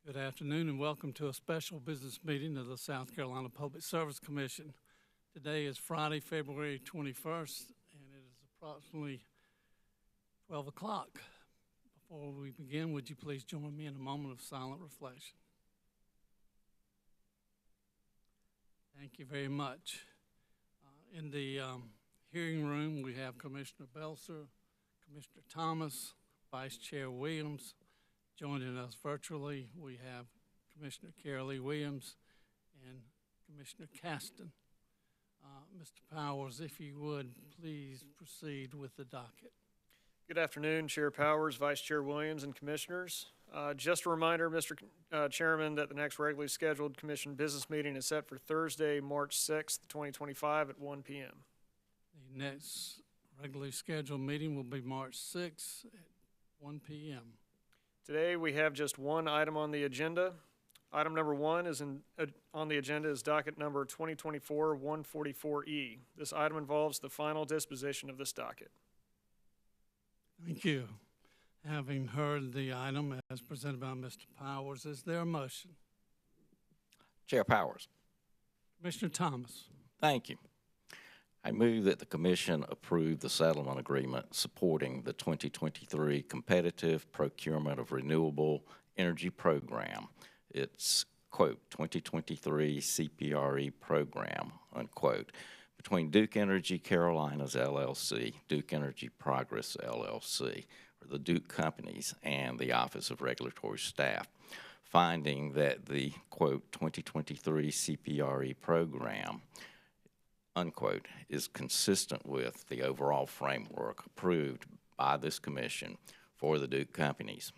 Good afternoon and welcome to a special business meeting of the South Carolina Public Service Commission. Today is Friday, February 21st, and it is approximately 12 o'clock. Before we begin, would you please join me in a moment of silent reflection? Thank you very much. In the hearing room, we have Commissioner Belser, Commissioner Thomas, Vice Chair Williams. Joining us virtually, we have Commissioner Carol Lee Williams and Commissioner Caston. Mr. Powers, if you would, please proceed with the docket. Good afternoon, Chair Powers, Vice Chair Williams, and Commissioners. Just a reminder, Mr. Chairman, that the next regularly scheduled Commission business meeting is set for Thursday, March 6th, 2025 at 1 p.m. The next regularly scheduled meeting will be March 6th at 1 p.m. Today, we have just one item on the agenda. Item number one is on the agenda is docket number 2024-144E. This item involves the final disposition of this docket. Thank you. Having heard the item as presented by Mr. Powers, is there a motion? Chair Powers. Commissioner Thomas. Thank you. I move that the Commission approve the settlement agreement supporting the 2023 Competitive Procurement of Renewable Energy Program. It's, quote, 2023 CPRE program, unquote, between Duke Energy Carolinas LLC, Duke Energy Progress LLC, or the Duke companies, and the Office of Regulatory Staff, finding that the, quote, 2023 CPRE program, unquote, is consistent with the overall framework approved by this Commission for the Duke companies.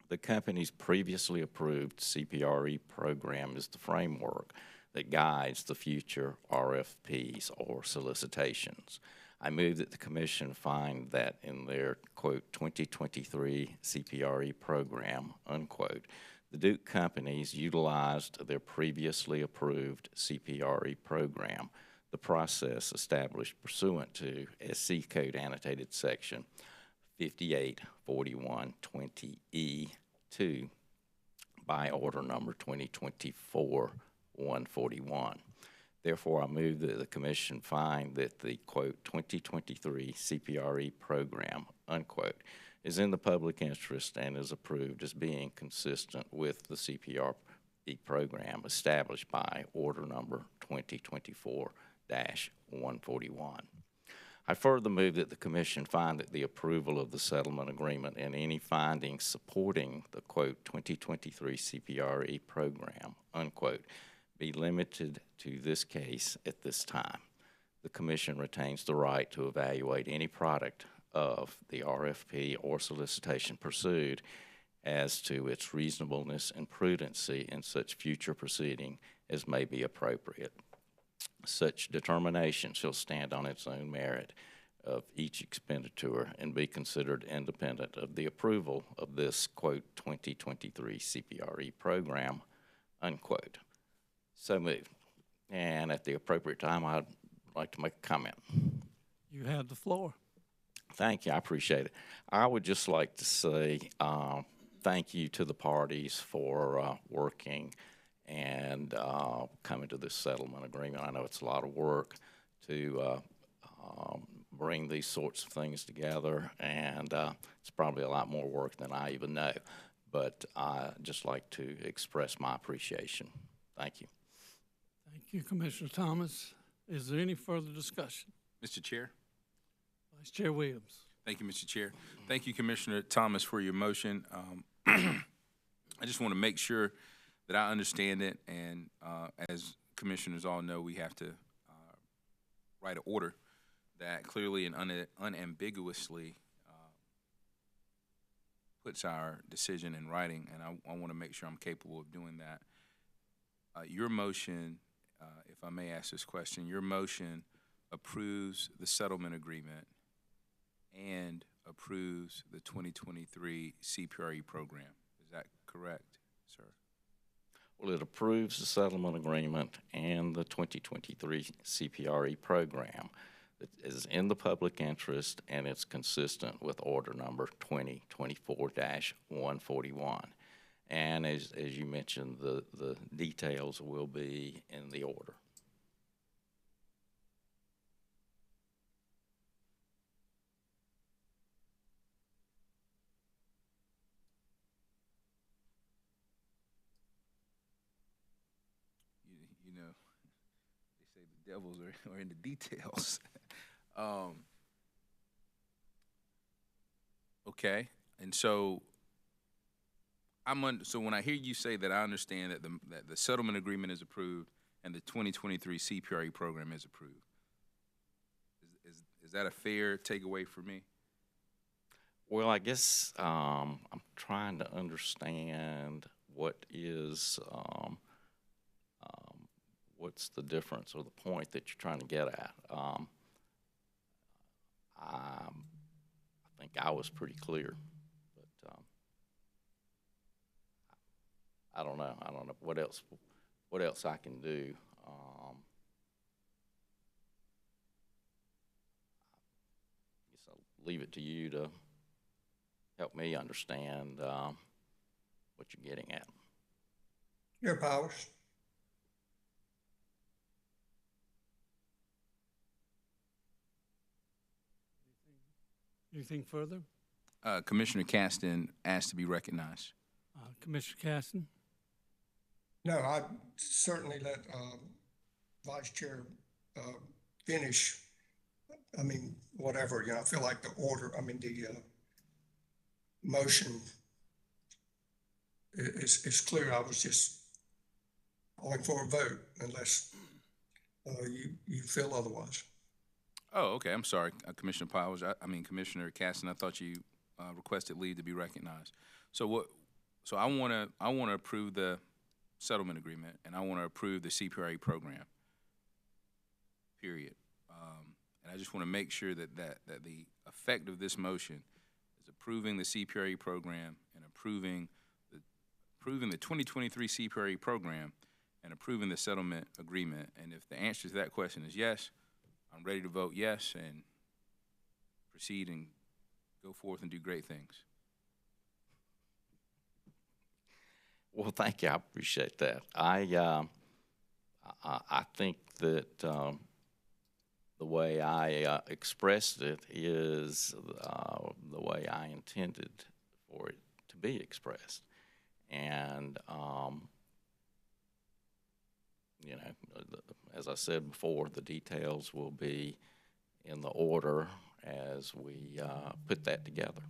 The company's previously approved CPRE program is the framework that guides the future RFPs or solicitations. I move that the Commission find that in their, quote, 2023 CPRE program, unquote, the Duke companies utilized their previously approved CPRE program, the process established pursuant to SC Code Annotated Section 584120E2 by Order Number 2024-141. Therefore, I move that the Commission find that the, quote, 2023 CPRE program, unquote, is in the public interest and is approved as being consistent with the CPRE program established by Order Number 2024-141. I further move that the Commission find that the approval of the settlement agreement and any findings supporting the, quote, 2023 CPRE program, unquote, be limited to this case at this time. The Commission retains the right to evaluate any product of the RFP or solicitation pursued as to its reasonableness and prudency in such future proceeding as may be appropriate. Such determination shall stand on its own merit of each expenditure and be considered independent of the approval of this, quote, 2023 CPRE program, unquote. So moved. And at the appropriate time, I'd like to make a comment. You have the floor. Thank you. I appreciate it. I would just like to say thank you to the parties for working and coming to this settlement agreement. I know it's a lot of work to bring these sorts of things together, and it's probably a lot more work than I even know. But I'd just like to express my appreciation. Thank you. Thank you, Commissioner Thomas. Is there any further discussion? Mr. Chair. Vice Chair Williams. Thank you, Mr. Chair. Thank you, Commissioner Thomas, for your motion. I just want to make sure that I understand it, and as commissioners all know, we have to write an order that clearly and unambiguously puts our decision in writing, and I want to make sure I'm capable of doing that. Your motion, if I may ask this question, your motion approves the settlement agreement and approves the 2023 CPRE program. Is that correct, sir? Well, it approves the settlement agreement and the 2023 CPRE program. It is in the public interest, and it's consistent with Order Number 2024-141. And as you mentioned, the details will be in the order. You know, they say the devils are in the details. Okay, and so so when I hear you say that, I understand that the settlement agreement is approved and the 2023 CPRE program is approved. Is that a fair takeaway for me? Well, I guess I'm trying to understand what's the difference or the point that you're trying to get at. I think I was pretty clear, but I don't know. I don't know what else I can do. I guess I'll leave it to you to help me understand what you're getting at. Your Powers. Anything further? Commissioner Caston asked to be recognized. Commissioner Caston? No, I certainly let Vice Chair finish. I mean, whatever, I feel like the motion is clear. I was just calling for a vote unless you feel otherwise. Oh, okay. I'm sorry, Commissioner Powers. Commissioner Caston. I thought you requested leave to be recognized. So I want to approve the settlement agreement, and I want to approve the CPRE program. Period. And I just want to make sure that the effect of this motion is approving the CPRE program and approving the 2023 CPRE program and approving the settlement agreement. And if the answer to that question is yes, I'm ready to vote yes and proceed and go forth and do great things. Well, thank you. I appreciate that. I think that the way I expressed it is the way I intended for it to be expressed. And, as I said before, the details will be in the order as we put that together.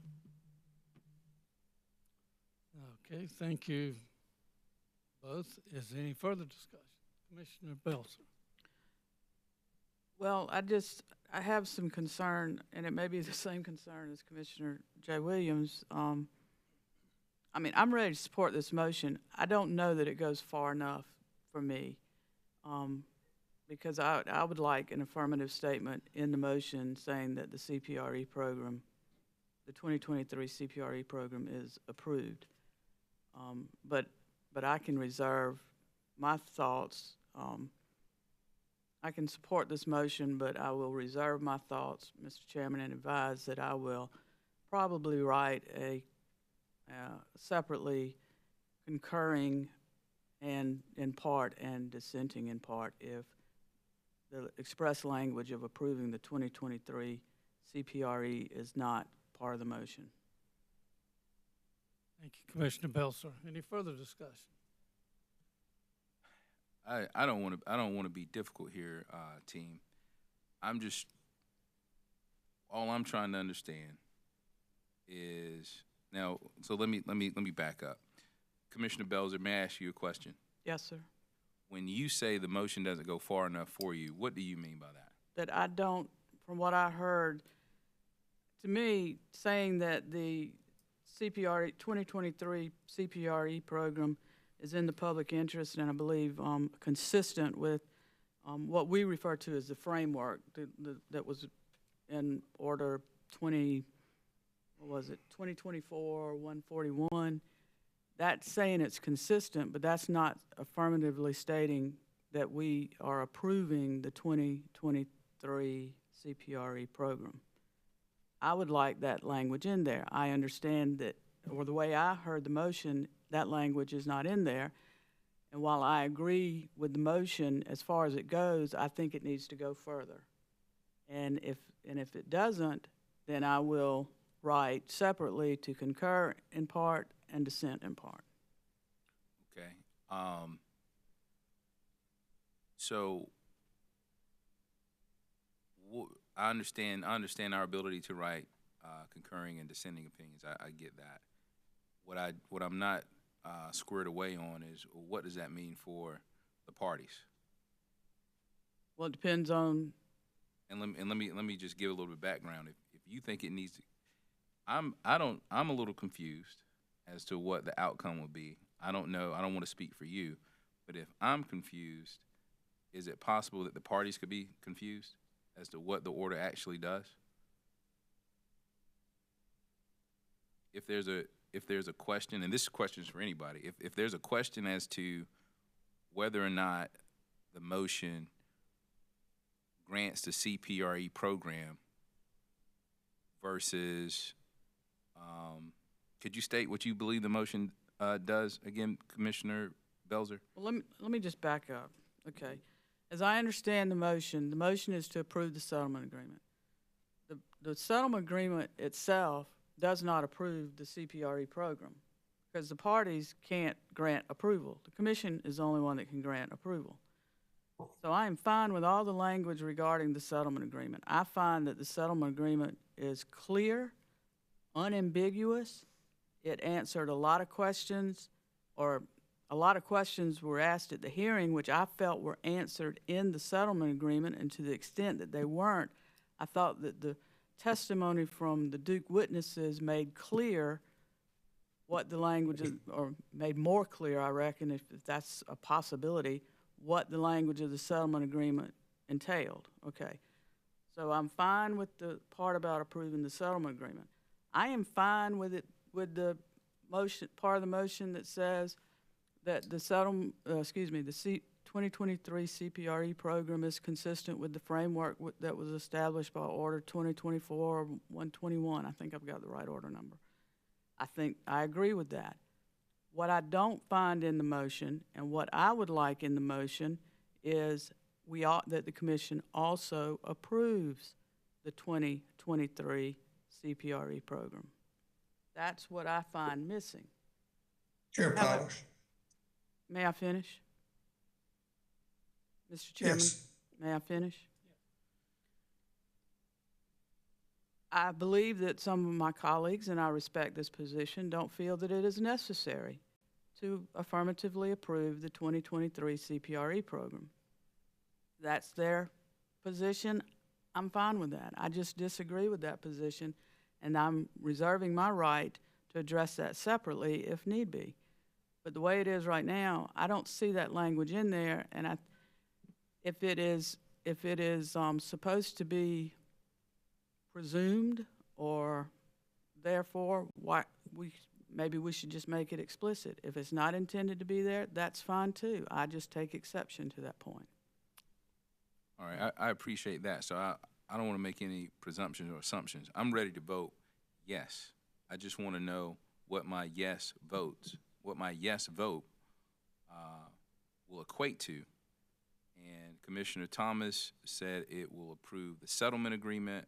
Okay, thank you both. Is there any further discussion? Commissioner Belser? Well, I have some concern, and it may be the same concern as Commissioner Jay Williams. I'm ready to support this motion. I don't know that it goes far enough for me, because I would like an affirmative statement in the motion saying that the CPRE program, the 2023 CPRE program is approved. But I can reserve my thoughts. I can support this motion, but I will reserve my thoughts, Mr. Chairman, and advise that I will probably write a separately concurring and in part and dissenting in part if the express language of approving the 2023 CPRE is not part of the motion. Thank you, Commissioner Belser. Any further discussion? I don't want to be difficult here, team. All I'm trying to understand is now. So let me back up. Commissioner Belser, may I ask you a question? Yes, sir. When you say the motion doesn't go far enough for you, what do you mean by that? That I don't, from what I heard, to me, saying that the CPRE 2023 CPRE program is in the public interest and I believe consistent with what we refer to as the framework that was in order 2024-141. That's saying it's consistent, but that's not affirmatively stating that we are approving the 2023 CPRE program. I would like that language in there. I understand that, or the way I heard the motion, that language is not in there. And while I agree with the motion as far as it goes, I think it needs to go further. And if it doesn't, then I will write separately to concur in part and dissent in part. Okay. So I understand our ability to write concurring and dissenting opinions. I get that. What I'm not squared away on is what does that mean for the parties? Well, it depends on. And let me just give a little bit of background. If you think it needs to, I'm a little confused as to what the outcome would be. I don't know. I don't want to speak for you, but if I'm confused, is it possible that the parties could be confused as to what the order actually does? If there's a question, and this question is for anybody, if there's a question as to whether or not the motion grants the CPRE program versus, could you state what you believe the motion does again, Commissioner Belzer? Well, let me just back up. Okay. As I understand the motion is to approve the settlement agreement. The settlement agreement itself does not approve the CPRE program because the parties can't grant approval. The commission is the only one that can grant approval. So I am fine with all the language regarding the settlement agreement. I find that the settlement agreement is clear, unambiguous. It answered a lot of questions, or a lot of questions were asked at the hearing, which I felt were answered in the settlement agreement, and to the extent that they weren't, I thought that the testimony from the Duke witnesses made clear what the language is, or made more clear, I reckon, if that's a possibility, what the language of the settlement agreement entailed. Okay. So I'm fine with the part about approving the settlement agreement. I am fine with it, with the motion, part of the motion that says that the 2023 CPRE program is consistent with the framework that was established by Order 2024-121. I think I've got the right order number. I think I agree with that. What I don't find in the motion, and what I would like in the motion, is that the commission also approves the 2023 CPRE program. That's what I find missing. Chair Powers. May I finish? Mr. Chairman, Yes. may I finish? I believe that some of my colleagues, and I respect this position, don't feel that it is necessary to affirmatively approve the 2023 CPRE program. That's their position. I'm fine with that. I just disagree with that position, and I'm reserving my right to address that separately if need be. But the way it is right now, I don't see that language in there, and if it is supposed to be presumed, or therefore, maybe we should just make it explicit. If it's not intended to be there, that's fine too. I just take exception to that point. All right, I appreciate that. So I don't want to make any presumptions or assumptions. I'm ready to vote yes. I just want to know what my yes vote will equate to. And Commissioner Thomas said it will approve the settlement agreement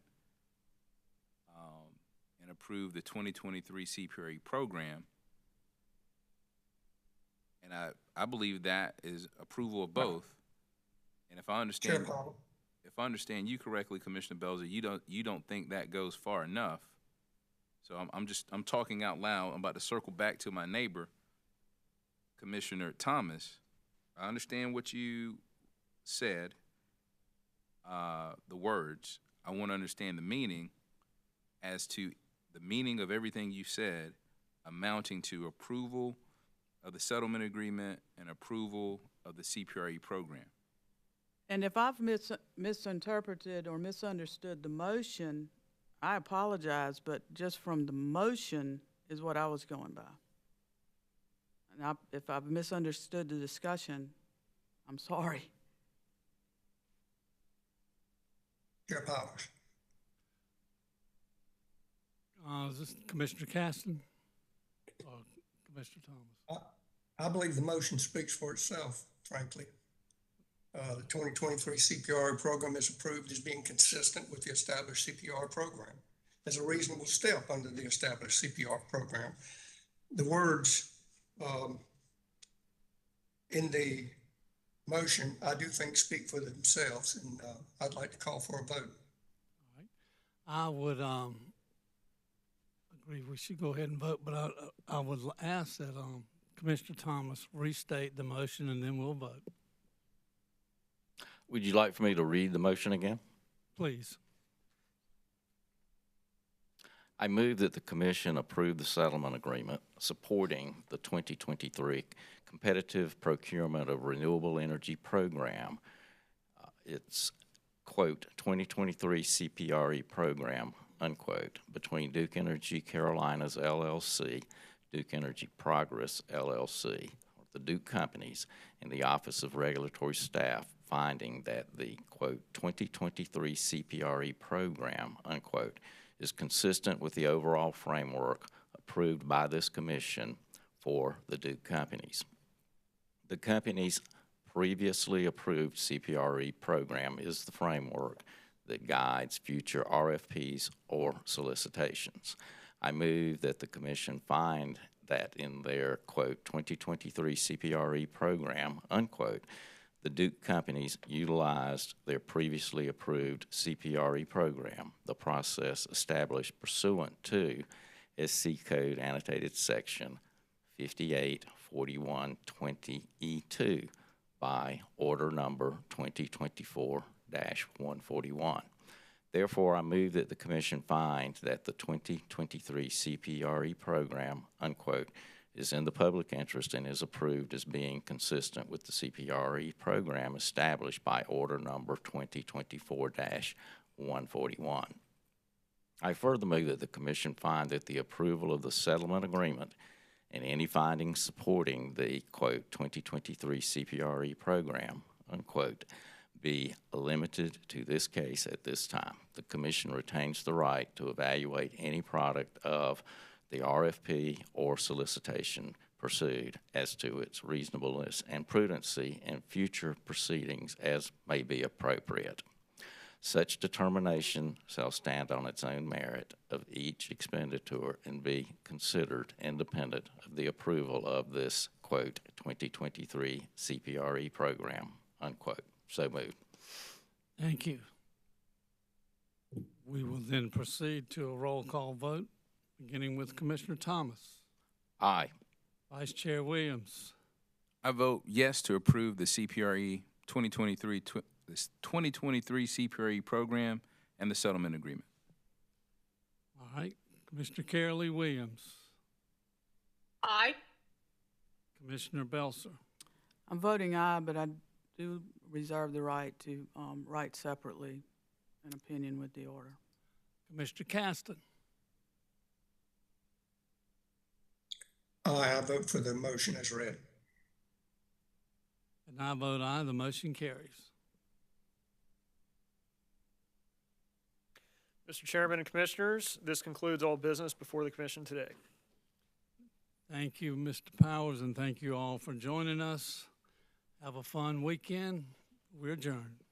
and approve the 2023 CPRE program. And I believe that is approval of both. And if I understand you correctly, Commissioner Belzer, you don't think that goes far enough. So I'm talking out loud. I'm about to circle back to my neighbor, Commissioner Thomas. I understand what you said, the words. I want to understand the meaning as to the meaning of everything you said, amounting to approval of the settlement agreement and approval of the CPRE program. And if I've misinterpreted or misunderstood the motion, I apologize, but just from the motion is what I was going by. And if I've misunderstood the discussion, I'm sorry. Chair Powers. Is this Commissioner Caston or Commissioner Thomas. I believe the motion speaks for itself, frankly. The 2023 CPRA program is approved as being consistent with the established CPR program as a reasonable step under the established CPR program. The words in the motion, I do think speak for themselves, and I'd like to call for a vote. All right. I would agree we should go ahead and vote, but I would ask that Commissioner Thomas restate the motion, and then we'll vote. Would you like for me to read the motion again? Please. I move that the commission approve the settlement agreement supporting the 2023 Competitive Procurement of Renewable Energy Program. It's, quote, 2023 CPRE program, unquote, between Duke Energy Carolinas LLC, Duke Energy Progress LLC, or the Duke companies, and the Office of Regulatory Staff, finding that the, quote, 2023 CPRE program, unquote, is consistent with the overall framework approved by this commission for the Duke companies. The company's previously approved CPRE program is the framework that guides future RFPs or solicitations. I move that the commission find that in their, quote, 2023 CPRE program, unquote, the Duke companies utilized their previously approved CPRE program, the process established pursuant to SC Code Annotated Section 584120E2 by Order Number 2024-141. Therefore, I move that the Commission find that the 2023 CPRE program, unquote, is in the public interest and is approved as being consistent with the CPRE program established by Order Number 2024-141. I further move that the Commission find that the approval of the settlement agreement and any findings supporting the, quote, 2023 CPRE program, unquote, be limited to this case at this time. The Commission retains the right to evaluate any product of the RFP or solicitation pursued as to its reasonableness and prudency in future proceedings as may be appropriate. Such determination shall stand on its own merit of each expenditure and be considered independent of the approval of this, quote, 2023 CPRE program, unquote. So moved. Thank you. We will then proceed to a roll call vote, beginning with Commissioner Thomas. Aye. Vice Chair Williams. I vote yes to approve the CPRE 2023 CPRE program and the settlement agreement. All right. Commissioner Carolee Williams. Aye. Commissioner Belser. I'm voting aye, but I do reserve the right to write separately an opinion with the order. Commissioner Caston. Aye, I vote for the motion as read. And I vote aye. The motion carries. Mr. Chairman and Commissioners, this concludes all business before the Commission today. Thank you, Mr. Powers, and thank you all for joining us. Have a fun weekend. We're adjourned.